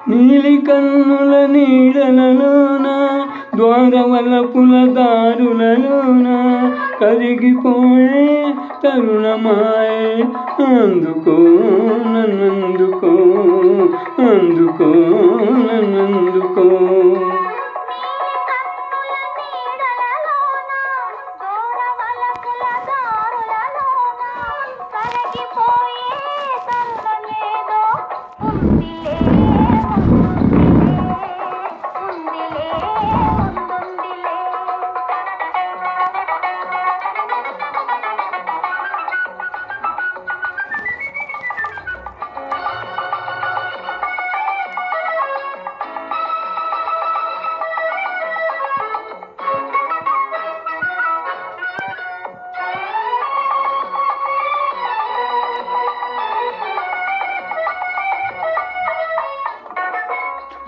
నీలి కన్నుల నీడలలోన ద్వారవలపుల దారులలోన కరిగిపోయే తరుణమాయే అందుకో నన్నందుకో అందుకో నన్నందుకో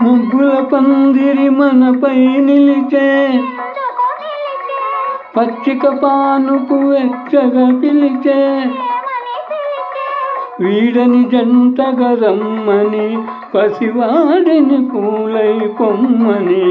ముగ్గుల పందిరి మనపై నిలిచే పచ్చిక పానుపు వెచ్చగా పిలిచే వీడని జంటగా రమ్మని పసివాడిని పూలై పొమ్మని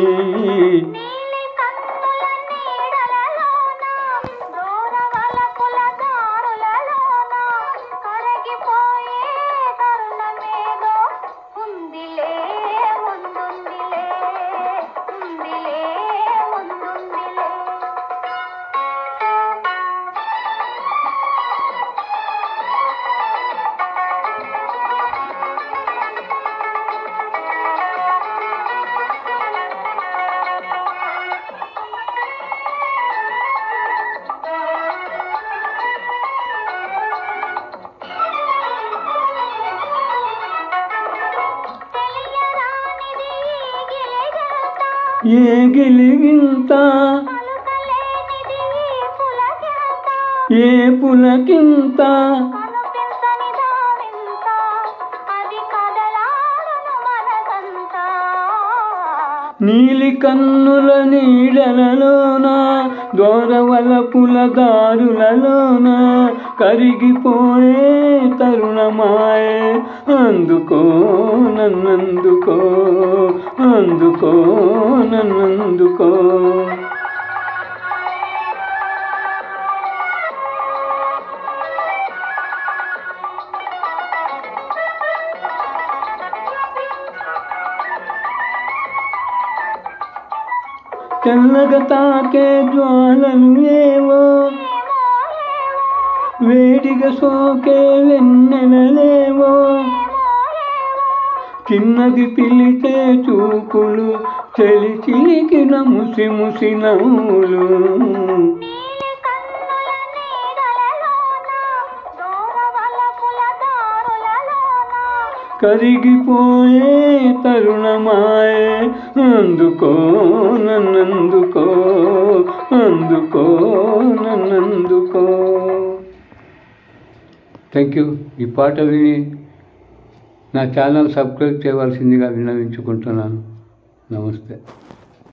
ఏ గిలిగింత ఏ పులకింత నీలి కన్నుల నీడలలోన దోరవలపుల దారులలోన కరిగిపోయే తరుణమాయే అందుకో నన్నందుకో అందుకో నన్నందుకో తెల్లగా తాకే జ్వాలలు ఏవో వేడిగా సోకే వెన్నెలలేవో చిన్నది పిలిచే చూపులు చెలి చిలికిన ముసి ముసి నవ్వులు కరిగిపోయే తరుణమాయే అందుకో నన్నందుకో అందుకో నన్నందుకో. Thank you. ఈ పాట విని నా ఛానల్ సబ్స్క్రైబ్ చేయవలసిందిగా విన్నవించుకుంటున్నాను. నమస్తే.